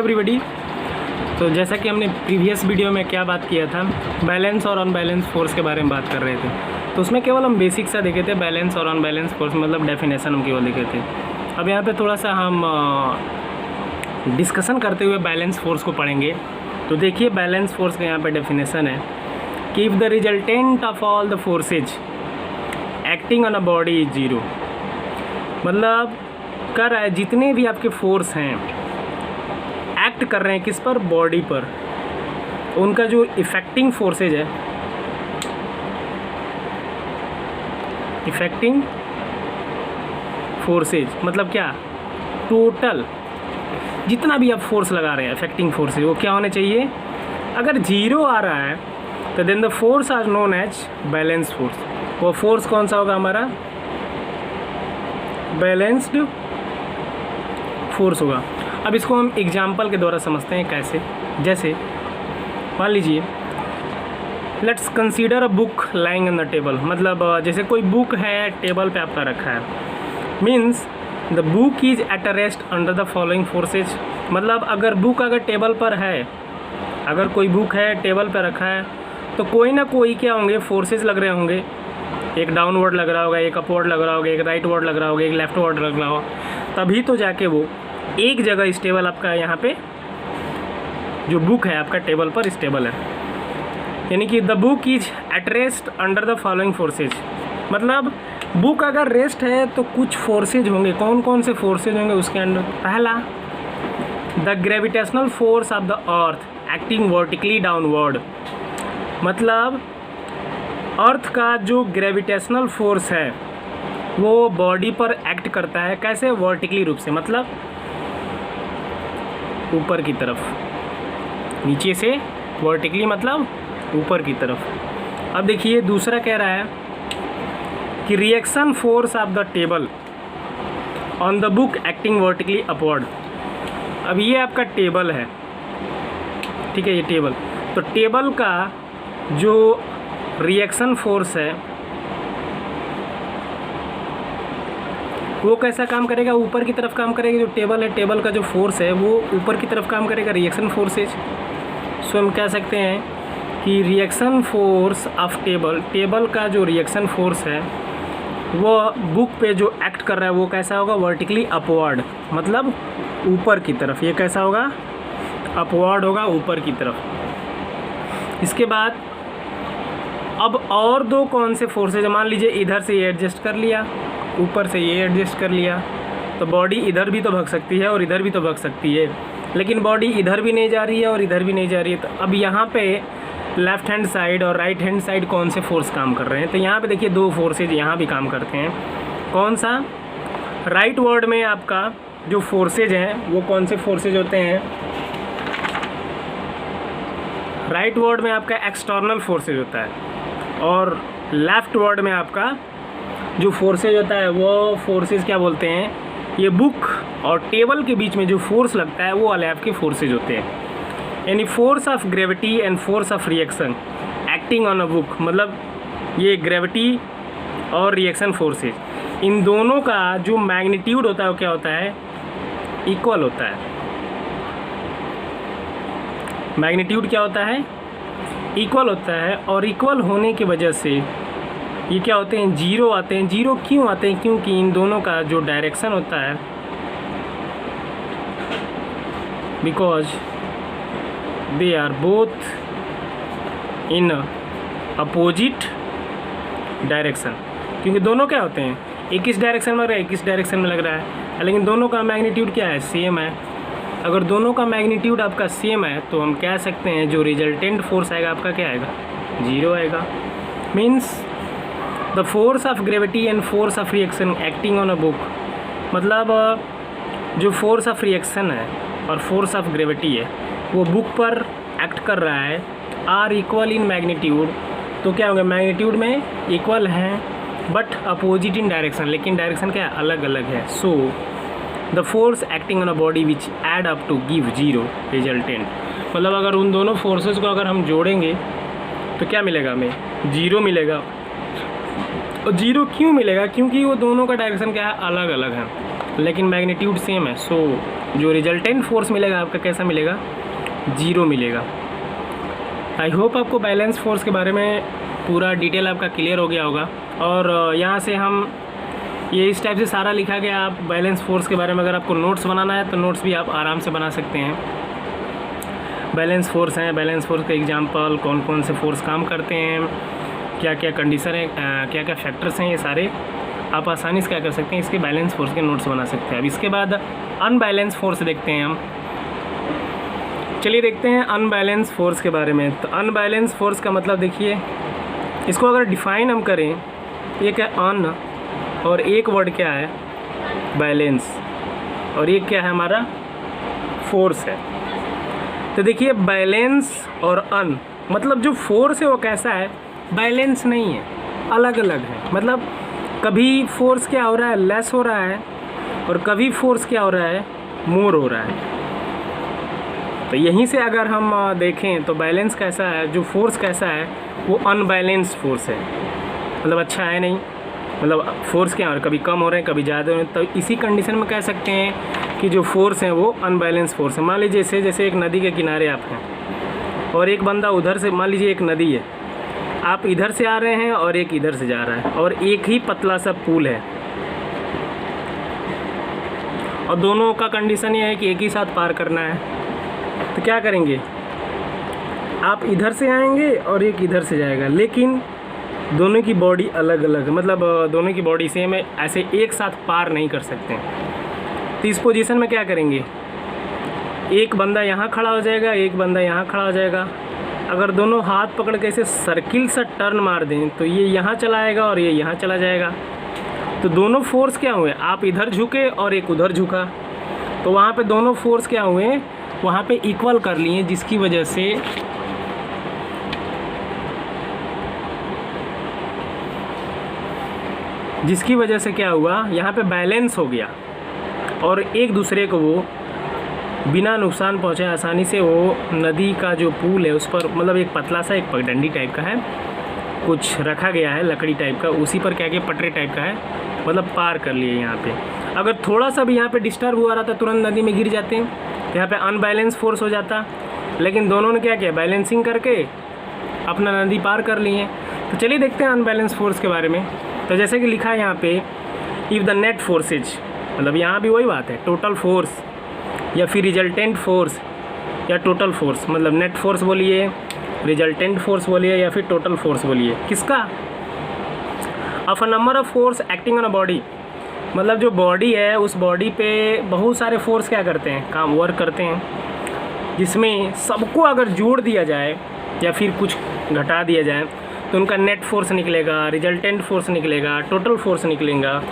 Everybody. तो जैसा कि हमने प्रीवियस वीडियो में क्या बात किया था, बैलेंस और अनबैलेंस फोर्स के बारे में बात कर रहे थे। तो उसमें केवल हम बेसिक सा देखे थे, बैलेंस और अनबैलेंस फोर्स मतलब डेफिनेशन हम केवल देखे थे। अब यहाँ पे थोड़ा सा हम डिस्कशन करते हुए बैलेंस फोर्स को पढ़ेंगे। तो देखिए बैलेंस फोर्स का यहाँ पे डेफिनेशन है कि if the resultant of all the forces acting on a body is zero, मतलब कर रहा है जितने भी आपके फोर्स हैं एक्ट कर रहे हैं किस पर, बॉडी पर, उनका जो इफेक्टिंग फोर्सेज है, इफेक्टिंग फोर्सेज मतलब क्या, टोटल जितना भी आप फोर्स लगा रहे हैं इफेक्टिंग फोर्सेज वो क्या होने चाहिए। अगर जीरो आ रहा है तो then the force are known as balance force. वो फोर्स कौन सा होगा हमारा, बैलेंस्ड फोर्स होगा। अब इसको हम एग्जाम्पल के द्वारा समझते हैं कैसे। जैसे मान लीजिए let's consider a book lying on the table, मतलब जैसे कोई बुक है टेबल पे आपका रखा है, means the book is at a rest under the following forces. मतलब अगर बुक अगर टेबल पर है, अगर कोई बुक है टेबल पर रखा है तो कोई ना कोई क्या होंगे, फोर्सेज लग रहे होंगे। एक डाउनवर्ड लग रहा होगा, एक अपवर्ड लग रहा होगा, एक राइटवर्ड लग रहा होगा, एक लेफ्टवर्ड लग रहा होगा, तभी तो जाके वो एक जगह स्टेबल आपका यहाँ पे जो बुक है आपका टेबल पर स्टेबल है। यानी कि the book is at rest under the following forces, मतलब बुक अगर रेस्ट है तो कुछ फोर्सेज होंगे। कौन कौन से फोर्सेज होंगे उसके अंदर, पहला the gravitational force of the earth acting vertically downward, मतलब अर्थ का जो ग्रेविटेशनल फोर्स है वो बॉडी पर एक्ट करता है। कैसे, वर्टिकली रूप से, मतलब ऊपर की तरफ, नीचे से वर्टिकली मतलब ऊपर की तरफ। अब देखिए दूसरा कह रहा है कि reaction force of the table on the book acting vertically upward. अब ये आपका टेबल है, ठीक है, ये टेबल, तो टेबल का जो रिएक्शन फोर्स है वो कैसा काम करेगा, ऊपर की तरफ काम करेगा। जो टेबल है, टेबल का जो फोर्स है वो ऊपर की तरफ काम करेगा, रिएक्शन फोर्सेज। सो हम कह सकते हैं कि reaction force of table, table का जो रिएक्शन फोर्स है वो बुक पे जो एक्ट कर रहा है वो कैसा होगा, वर्टिकली अपवर्ड, मतलब ऊपर की तरफ। ये कैसा होगा, अपवर्ड होगा, ऊपर की तरफ। इसके बाद अब और दो कौन से फोर्सेज, मान लीजिए इधर से ये एडजस्ट कर लिया, ऊपर से ये एडजस्ट कर लिया, तो बॉडी इधर भी तो भग सकती है और इधर भी तो भग सकती है, लेकिन बॉडी इधर भी नहीं जा रही है और इधर भी नहीं जा रही है। तो अब यहाँ पे लेफ़्ट हैंड साइड और राइट हैंड साइड कौन से फोर्स काम कर रहे हैं, तो यहाँ पे देखिए दो फोर्सेज यहाँ भी काम करते हैं। कौन सा, राइट वर्ड में आपका जो फोर्सेज हैं वो कौन से फोर्सेज होते हैं, राइट वर्ड में आपका एक्सटर्नल फोर्सेज होता है और लेफ़्ट वर्ड में आपका जो फोर्सेज होता है वो फोर्सेज क्या बोलते हैं, ये बुक और टेबल के बीच में जो फोर्स लगता है वो वाले आपके फोर्सेज होते हैं। यानी force of gravity and force of reaction acting on a book, मतलब ये ग्रेविटी और रिएक्शन फोर्सेज, इन दोनों का जो मैग्नीट्यूड होता है वो क्या होता है, इक्वल होता है। मैग्नीट्यूड क्या होता है, इक्वल होता है, और इक्वल होने की वजह से ये क्या होते हैं, जीरो आते हैं। जीरो क्यों आते हैं, क्योंकि इन दोनों का जो डायरेक्शन होता है, because they are both in opposite direction. क्योंकि दोनों क्या होते हैं, एक इस डायरेक्शन में लग रहा है, एक इस डायरेक्शन में लग रहा है, लेकिन दोनों का मैग्नीट्यूड क्या है, सेम है। अगर दोनों का मैग्नीट्यूड आपका सेम है तो हम कह सकते हैं जो रिजल्टेंट फोर्स आएगा आपका क्या आएगा, जीरो आएगा। Means the force of gravity and force of reaction acting on a book, मतलब जो फोर्स ऑफ रिएक्शन है और फोर्स ऑफ ग्रेविटी है वो बुक पर एक्ट कर रहा है, आर इक्वल इन मैग्नीट्यूड। तो क्या होगा, मैग्नीट्यूड में इक्वल हैं बट अपोजिट इन डायरेक्शन, लेकिन डायरेक्शन क्या है, अलग अलग है। So the force acting on a body which add up to give zero resultant, मतलब अगर उन दोनों फोर्सेस को अगर हम जोड़ेंगे तो क्या मिलेगा, हमें जीरो मिलेगा। और जीरो क्यों मिलेगा, क्योंकि वो दोनों का डायरेक्शन क्या है, अलग अलग है। लेकिन मैग्नीट्यूड सेम है, सो जो रिजल्टेंट फोर्स मिलेगा आपका कैसा मिलेगा, 0 मिलेगा। आई होप आपको बैलेंस फोर्स के बारे में पूरा डिटेल आपका क्लियर हो गया होगा। और यहाँ से हम ये इस टाइप से सारा लिखा गया। आप बैलेंस फोर्स के बारे में अगर आपको नोट्स बनाना है तो नोट्स भी आप आराम से बना सकते हैं। बैलेंस फोर्स हैं, बैलेंस फोर्स का एग्जांपल, कौन कौन से फोर्स काम करते हैं, क्या क्या कंडीशन है, क्या क्या फैक्टर्स हैं, ये सारे आप आसानी से क्या कर सकते हैं, इसके बैलेंस फोर्स के नोट्स बना सकते हैं। अब इसके बाद अनबैलेंस फोर्स देखते हैं हम। चलिए देखते हैं अनबैलेंस फोर्स के बारे में। तो अनबैलेंस फोर्स का मतलब देखिए, इसको अगर डिफ़ाइन हम करें, एक है अन और एक वर्ड क्या है, बैलेंस, और एक क्या है हमारा, फोर्स है। तो देखिए बैलेंस और अन मतलब जो फोर्स है वो कैसा है, बैलेंस नहीं है, अलग अलग है। मतलब कभी फोर्स क्या हो रहा है, लेस हो रहा है, और कभी फोर्स क्या हो रहा है, मोर हो रहा है। तो यहीं से अगर हम देखें तो बैलेंस कैसा है, जो फोर्स कैसा है वो अनबैलेंस्ड फोर्स है, मतलब अच्छा है नहीं, मतलब फोर्स क्या हो रहा है, कभी कम हो रहे हैं कभी ज़्यादा हो रहे हैं। तो इसी कंडीशन में कह सकते हैं कि जो फोर्स है वो अनबैलेंस फोर्स है। मान लीजिए जैसे एक नदी के किनारे आप हैं और एक बंदा उधर से, मान लीजिए एक नदी है, आप इधर से आ रहे हैं और एक इधर से जा रहा है, और एक ही पतला सा पुल है, और दोनों का कंडीशन ये है कि एक ही साथ पार करना है। तो क्या करेंगे, आप इधर से आएंगे और एक इधर से जाएगा, लेकिन दोनों की बॉडी अलग अलग, मतलब दोनों की बॉडी सेम है, ऐसे एक साथ पार नहीं कर सकते। तो इस पोजीशन में क्या करेंगे, एक बंदा यहाँ खड़ा हो जाएगा, एक बंदा यहाँ खड़ा हो जाएगा। अगर दोनों हाथ पकड़ के ऐसे सर्किल सा टर्न मार दें तो ये यहाँ चला आएगा और ये यहाँ चला जाएगा। तो दोनों फोर्स क्या हुए, आप इधर झुके और एक उधर झुका, तो वहाँ पे दोनों फोर्स क्या हुए, वहाँ पे इक्वल कर लिए, जिसकी वजह से क्या हुआ, यहाँ पे बैलेंस हो गया, और एक दूसरे को वो बिना नुकसान पहुँचे आसानी से वो नदी का जो पुल है उस पर, मतलब एक पतला सा एक पगडंडी टाइप का है, कुछ रखा गया है लकड़ी टाइप का, उसी पर क्या किया, पटरे टाइप का है, मतलब पार कर लिए यहाँ पे। अगर थोड़ा सा भी यहाँ पे डिस्टर्ब हुआ रहा था तुरंत नदी में गिर जाते हैं, यहाँ पे अनबैलेंस फोर्स हो जाता। लेकिन दोनों ने क्या किया, बैलेंसिंग करके अपना नदी पार कर लिए। तो चलिए देखते हैं अनबैलेंस फोर्स के बारे में। तो जैसे कि लिखा है यहाँ पे, इफ़ द नेट फोर्सेज, मतलब यहाँ भी वही बात है, टोटल फोर्स या फिर रिजल्टेंट फोर्स या टोटल फोर्स, मतलब नेट फोर्स बोलिए, रिजल्टेंट फोर्स बोलिए, या फिर टोटल फोर्स बोलिए, किसका, of a number of force acting on a body, मतलब जो बॉडी है उस बॉडी पे बहुत सारे फोर्स क्या करते हैं, काम वर्क करते हैं, जिसमें सबको अगर जोड़ दिया जाए या फिर कुछ घटा दिया जाए तो उनका नेट फोर्स निकलेगा, रिजल्टेंट फोर्स निकलेगा, टोटल फोर्स निकलेगा।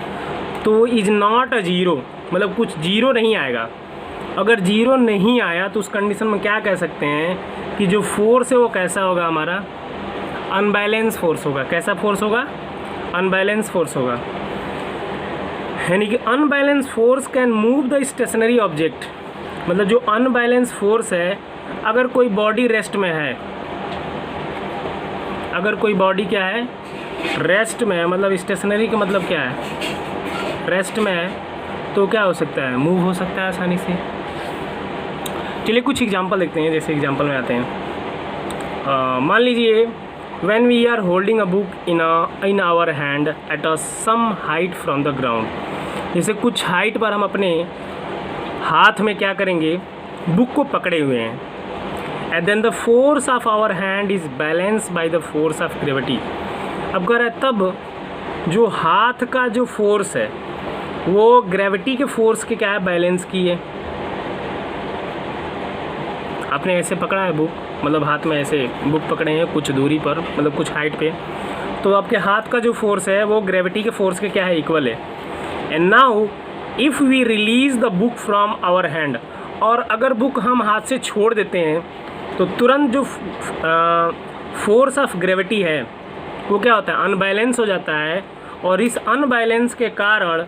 तो इज़ नॉट अ जीरो, मतलब कुछ जीरो नहीं आएगा। अगर जीरो नहीं आया तो उस कंडीशन में क्या कह सकते हैं कि जो फोर्स है वो कैसा होगा, हमारा अनबैलेंस फोर्स होगा। कैसा फोर्स होगा, अनबैलेंस फोर्स होगा। यानी कि unbalance force can move the stationary object, मतलब जो अनबैलेंस फोर्स है, अगर कोई बॉडी रेस्ट में है, अगर कोई बॉडी क्या है, रेस्ट में है, मतलब स्टेशनरी का मतलब क्या है, रेस्ट में है, तो क्या हो सकता है, मूव हो सकता है आसानी से। चलिए कुछ एग्जांपल देखते हैं। जैसे एग्जांपल में आते हैं, मान लीजिए when we are holding a book in our hand at a some height from the ground, जैसे कुछ हाइट पर हम अपने हाथ में क्या करेंगे, बुक को पकड़े हुए हैं, and then the force of our hand is balance by the force of gravity. अब कह रहा है तब जो हाथ का जो फोर्स है वो ग्रेविटी के फोर्स के क्या है, बैलेंस की है। आपने ऐसे पकड़ा है बुक, मतलब हाथ में ऐसे बुक पकड़े हैं कुछ दूरी पर, मतलब कुछ हाइट पे, तो आपके हाथ का जो फोर्स है वो ग्रेविटी के फोर्स के क्या है, इक्वल है। And now if we release the book from our hand, और अगर बुक हम हाथ से छोड़ देते हैं तो तुरंत जो फोर्स ऑफ ग्रेविटी है वो क्या होता है, अनबैलेंस हो जाता है, और इस अनबैलेंस के कारण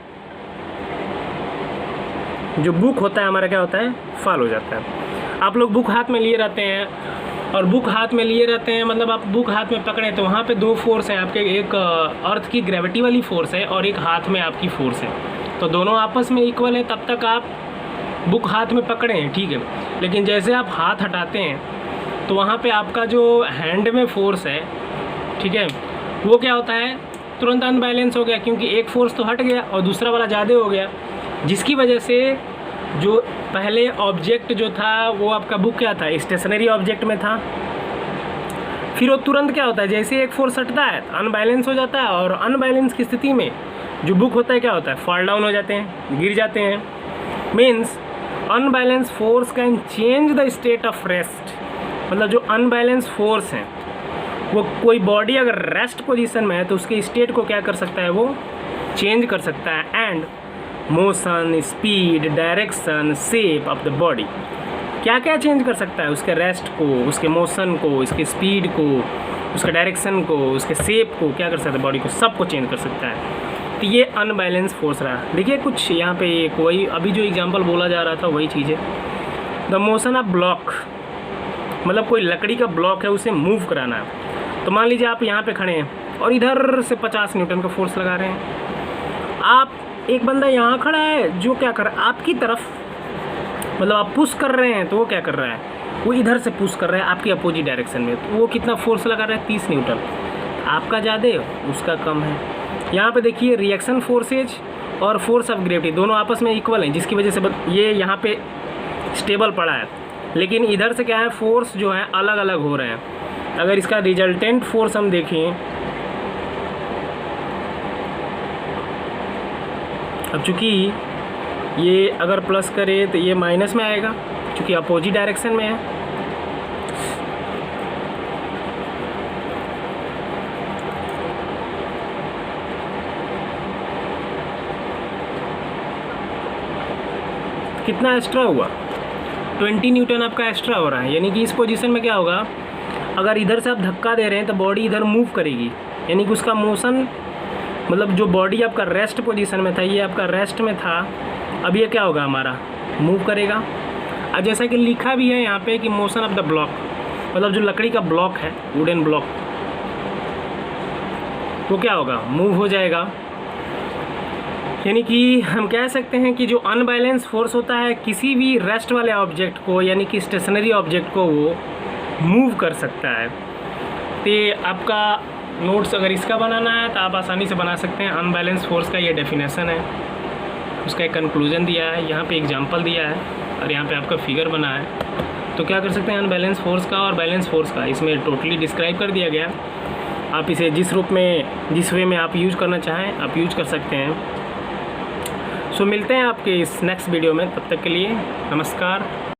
जो बुक होता है हमारा क्या होता है, फॉल हो जाता है। आप लोग बुक हाथ में लिए रहते हैं, और बुक हाथ में लिए रहते हैं, मतलब आप बुक हाथ में पकड़े तो वहाँ पे दो फोर्स हैं आपके, एक अर्थ की ग्रेविटी वाली फोर्स है और एक हाथ में आपकी फोर्स है। तो दोनों आपस में इक्वल है, तब तक आप बुक हाथ में पकड़े हैं, ठीक है। लेकिन जैसे आप हाथ हटाते हैं तो वहाँ पे आपका जो हैंड में फोर्स है, ठीक है, वो क्या होता है, तुरंत अनबैलेंस हो गया, क्योंकि एक फोर्स तो हट गया और दूसरा वाला ज़्यादा हो गया, जिसकी वजह से जो पहले ऑब्जेक्ट जो था वो आपका बुक क्या था, स्टेशनरी ऑब्जेक्ट में था। फिर वो तुरंत क्या होता है, जैसे एक फोर्स हटता है अनबैलेंस हो जाता है, और अनबैलेंस की स्थिति में जो बुक होता है क्या होता है, फॉल डाउन हो जाते हैं, गिर जाते हैं। Means unbalance force can change the state of rest. मतलब जो अनबैलेंस फोर्स हैं वो, कोई बॉडी अगर रेस्ट पोजीशन में है तो उसके स्टेट को क्या कर सकता है, वो चेंज कर सकता है। And motion, speed, direction, shape of the body, क्या क्या चेंज कर सकता है, उसके रेस्ट को, उसके मोशन को, उसके स्पीड को, उसके डायरेक्शन को, उसके शेप को, क्या कर सकता है, बॉडी को, सबको चेंज कर सकता है। तो ये अनबैलेंस फोर्स रहा। देखिए कुछ यहाँ पे एक वही अभी जो एग्जांपल बोला जा रहा था वही चीज़ है। द मोशन ऑफ ब्लॉक, मतलब कोई लकड़ी का ब्लॉक है उसे मूव कराना है। तो मान लीजिए आप यहाँ पे खड़े हैं और इधर से 50 न्यूटन का फोर्स लगा रहे हैं। आप, एक बंदा यहाँ खड़ा है जो क्या कर रहा है, आपकी तरफ, मतलब आप पुश कर रहे हैं तो वो क्या कर रहा है, वो इधर से पुश कर रहा है आपकी अपोजिट डायरेक्शन में। तो वो कितना फोर्स लगा रहा है, 30 न्यूटन। आपका ज़्यादा है, उसका कम है। यहाँ पे देखिए रिएक्शन फोर्सेज और फोर्स ऑफ ग्रेविटी दोनों आपस में इक्वल हैं, जिसकी वजह से ये यहाँ पे स्टेबल पड़ा है। लेकिन इधर से क्या है, फोर्स जो है अलग अलग हो रहे हैं। अगर इसका रिजल्टेंट फोर्स हम देखें, अब चूँकि ये अगर प्लस करे तो ये माइनस में आएगा, क्योंकि अपोजिट डायरेक्शन में है। कितना एक्स्ट्रा हुआ, 20 न्यूटन आपका एक्स्ट्रा हो रहा है। यानी कि इस पोजीशन में क्या होगा, अगर इधर से आप धक्का दे रहे हैं तो बॉडी इधर मूव करेगी, यानी कि उसका मोशन, मतलब जो बॉडी आपका रेस्ट पोजीशन में था, ये आपका रेस्ट में था, अब ये क्या होगा, हमारा मूव करेगा। अब जैसा कि लिखा भी है यहाँ पे कि मोशन ऑफ द ब्लॉक, मतलब जो लकड़ी का ब्लॉक है, वुडन ब्लॉक, वो क्या होगा, मूव हो जाएगा। यानी कि हम कह सकते हैं कि जो अनबैलेंस फोर्स होता है किसी भी रेस्ट वाले ऑब्जेक्ट को, यानी कि स्टेशनरी ऑब्जेक्ट को, वो मूव कर सकता है। तो आपका नोट्स अगर इसका बनाना है तो आप आसानी से बना सकते हैं। अनबैलेंस फोर्स का ये डेफिनेशन है, उसका एक कंक्लूजन दिया है, यहाँ पे एग्जांपल दिया है और यहाँ पे आपका फिगर बना है। तो क्या कर सकते हैं, अनबैलेंस फोर्स का और बैलेंस फोर्स का इसमें टोटली डिस्क्राइब कर दिया गया। आप इसे जिस रूप में, जिस वे में आप यूज़ करना चाहें आप यूज़ कर सकते हैं। सो मिलते हैं आपके इस नेक्स्ट वीडियो में, तब तक के लिए नमस्कार।